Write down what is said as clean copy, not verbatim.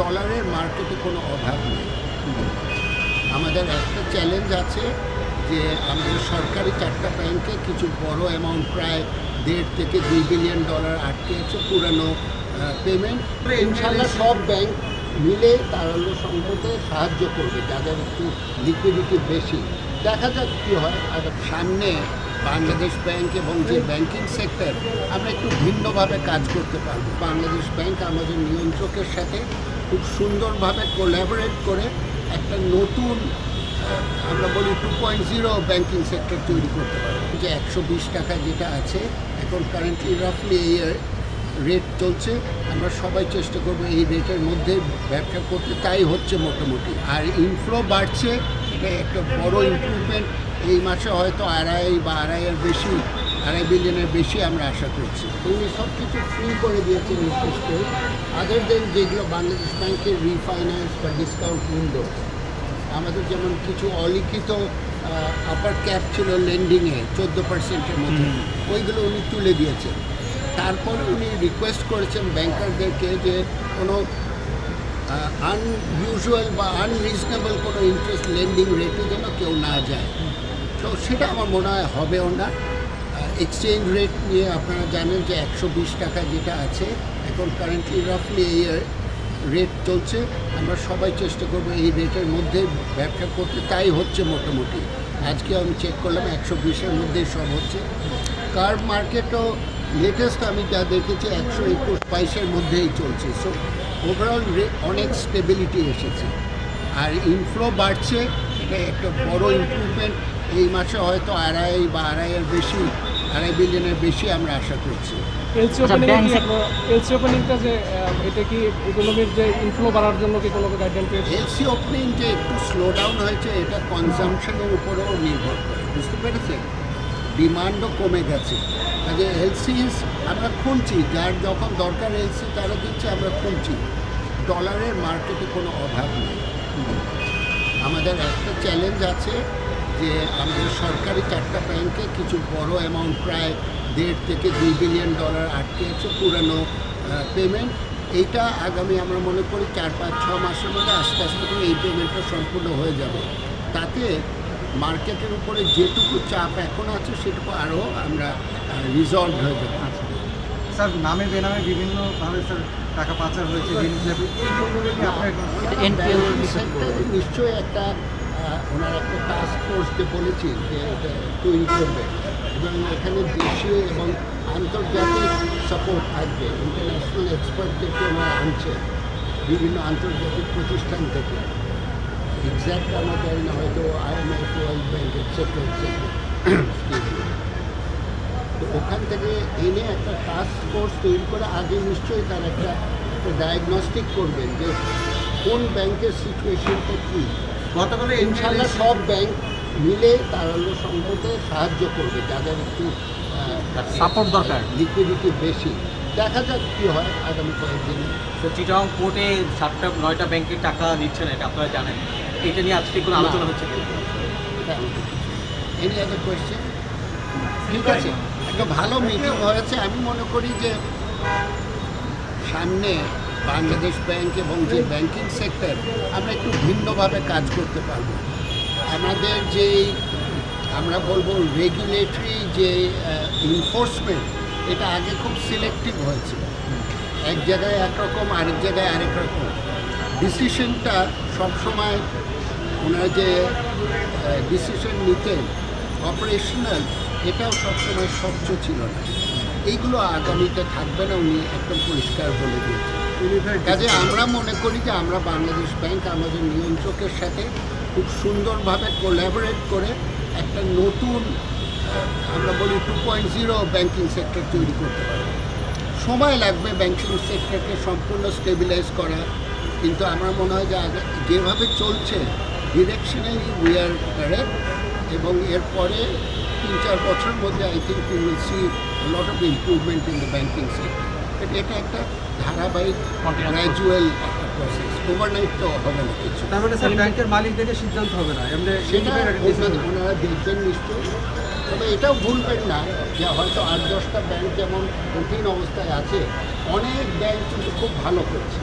ডলারের মার্কেটে কোনো অভাব নেই। আমাদের একটা চ্যালেঞ্জ আছে যে আমাদের সরকারি 4টা ব্যাংকে কিছু বড় অ্যামাউন্ট প্রায় $1.5 থেকে $2 বিলিয়ন আটকে আছে পুরানো পেমেন্ট। ইনশাল্লাহ সব ব্যাংক মিলে তারল্য সংকটে সাহায্য করবে যাদের একটু লিকুইডিটি বেশি। দেখা যাক কী হয়। আর সামনে বাংলাদেশ ব্যাংক এবং যে ব্যাংকিং সেক্টর আমরা একটু ভিন্নভাবে কাজ করতে পারবো। বাংলাদেশ ব্যাংক আমাদের নিয়ন্ত্রকের সাথে খুব সুন্দরভাবে কোল্যাবোরেট করে একটা নতুন আমরা বলি 2.0 ব্যাংকিং সেক্টর তৈরি করতে পারবো। যে 120 টাকা যেটা আছে এখন কারেন্টলি রাফলি এই রেট চলছে, আমরা সবাই চেষ্টা করবো এই রেটের মধ্যে ব্যবসা করতে। তাই হচ্ছে মোটামুটি। আর ইনফ্লো বাড়ছে, এটা একটা বড় ইমপ্রুভমেন্ট। এই মাসে হয়তো $2.5 বিলিয়নের বেশি আমরা আশা করছি। উনি সব কিছু ফ্রি করে দিয়েছেন নির্দিষ্ট করে, আদার দেন যেগুলো বাংলাদেশ ব্যাংকের রিফাইন্যান্স বা ডিসকাউন্ট উইন্ডো। আমাদের যেমন কিছু অলিখিত আপার ক্যাপ ছিল লেন্ডিংয়ে 14%-এর মতো, ওইগুলো উনি তুলে দিয়েছেন। তারপরে উনি রিকোয়েস্ট করেছেন ব্যাংকারদেরকে যে কোনো আনইউজুয়াল বা আনরিজনেবল কোনো ইন্টারেস্ট লেন্ডিং রেটে যেন কেউ না যায়। তো সেটা আমার মনে হয় হবেও না। এক্সচেঞ্জ রেট নিয়ে আপনারা জানেন যে 120 টাকা যেটা আছে এখন কারেন্টলি রাফলি এই রেট চলছে, আমরা সবাই চেষ্টা করবো এই রেটের মধ্যে ব্যবসা করতে। তাই হচ্ছে মোটামুটি। আজকে আমি চেক করলাম 120-এর মধ্যেই সব হচ্ছে। কার্ভ মার্কেটও লেটেস্ট আমি যা দেখেছি 121-22-এর মধ্যেই চলছে। সো ওভারঅল অনেক স্টেবিলিটি এসেছে। আর ইনফ্লো বাড়ছে, এটা একটা বড় ইমপ্রুভমেন্ট। এই মাসে হয়তো $2.5 বিলিয়নের বেশি আমরা আশা করছি। এলসি ওপেনিংটা যে এটা কি ইকোনমির যে ইনফ্লো বাড়ার জন্য কি কোনো গাইডলাইন পেয়েছে? এলসি ওপেনিং যে একটু স্লো ডাউন হয়েছে এটা কনজামশনের উপরেও নির্ভর করে, বুঝতে পেরেছেন? ডিমান্ডও কমে গেছে। কাজে এলসিস আমরা খুঁজছি, যার যখন দরকার এলসি তারা দিচ্ছে, আমরা খুঁজছি। ডলারের মার্কেটে কোনো অভাব নেই। আমাদের একটা চ্যালেঞ্জ আছে যে আমাদের সরকারি 4টা ব্যাংকে কিছু বড় অ্যামাউন্ট প্রায় $1.5 থেকে $2 বিলিয়ন আটকে আছে পুরানো পেমেন্ট। এইটা আগামী আমরা মনে করি 4-5-6 মাসের মধ্যে আস্তে আস্তে করে এই পেমেন্টটা সম্পূর্ণ হয়ে যাবে। তাতে মার্কেটের উপরে যেটুকু চাপ এখন আছে সেটুকু আরও আমরা রিজলভ হয়ে যাবে। স্যার নামে বেনামে বিভিন্নভাবে স্যার টাকা পাচার হয়েছে, নিশ্চয়ই একটা ওনার একটা টাস্ক ফোর্সকে বলেছি যে এটা তৈরি করবে এবং এখানে দেশীয় এবং আন্তর্জাতিক সাপোর্ট থাকবে। ইন্টারন্যাশনাল এক্সপার্টদেরকে ওনারা আনছে বিভিন্ন আন্তর্জাতিক প্রতিষ্ঠান থেকে। এক্স্যাক্ট আমরা জানি না, হয়তো IMF, ওয়ার্ল্ড ব্যাংক এটসেট্রা তো ওখান থেকে এনে একটা টাস্ক ফোর্স তৈরি করে আগে নিশ্চয়ই তার একটা ডায়াগনস্টিক করবেন যে কোন ব্যাংকের সিচুয়েশনটা কী। গতকাল ইনশাল্লাহ সব ব্যাংক মিলে তারল্য সংকটে সাহায্য করবে যাদের একটু সাপোর্ট দরকার, লিকুইডিটি বেশি। দেখা যাক কী হয় আগামী কয়েকদিনে। তো চিটাগং কোর্টে 7টা-9টা ব্যাংকের টাকা নিচ্ছে না, এটা আপনারা জানেন। এটা নিয়ে আজকে কোনো আলোচনা হচ্ছে কি? Any other question? ঠিক আছে, একটা ভালো মিটিং হয়েছে। আমি মনে করি যে সামনে বাংলাদেশ ব্যাংক এবং যে ব্যাংকিং সেক্টর আমরা একটু ভিন্নভাবে কাজ করতে পারবো। আমাদের যে আমরা বলবো রেগুলেটরি যে এনফোর্সমেন্ট, এটা আগে খুব সিলেক্টিভ হয়েছিল। এক জায়গায় একরকম, আরেক জায়গায় আরেক রকম। ডিসিশনটা সবসময় ওনারা যে ডিসিশন নিতেন অপারেশনাল, এটাও সবসময় স্বচ্ছ ছিল না। এইগুলো আগামীতে থাকবে না, উনি একদম পরিষ্কার বলে দিয়েছেন। কাজে আমরা মনে করি যে আমরা বাংলাদেশ ব্যাংক আমাদের নিয়ন্ত্রকের সাথে খুব সুন্দরভাবে কোল্যাবোরেট করে একটা নতুন আমরা বলি 2.0 ব্যাংকিং সেক্টর তৈরি করতে পারব। সময় লাগবে ব্যাংকিং সেক্টরকে সম্পূর্ণ স্টেবিলাইজ করা, কিন্তু আমার মনে হয় যে যেভাবে চলছে ডিরেকশনালি উই আর কারেক্ট। এবং এরপরে 3-4 বছরের মধ্যে I think we will see lot of improvement in the banking sector. এটা একটা ধারাবাহিক গ্র্যাজুয়াল একটা প্রসেস, ওভারনাইট তো হবে না কিছু। তার মানে স্যার ব্যাংকের মালিকদেরকে সিদ্ধান্ত হবে না, সেটা ওনারা দেখবেন নিশ্চয়ই। তবে এটাও ভুলবেন না যে হয়তো 8-10টা ব্যাংক যেমন কঠিন অবস্থায় আছে, অনেক ব্যাংক কিন্তু খুব ভালো করছে।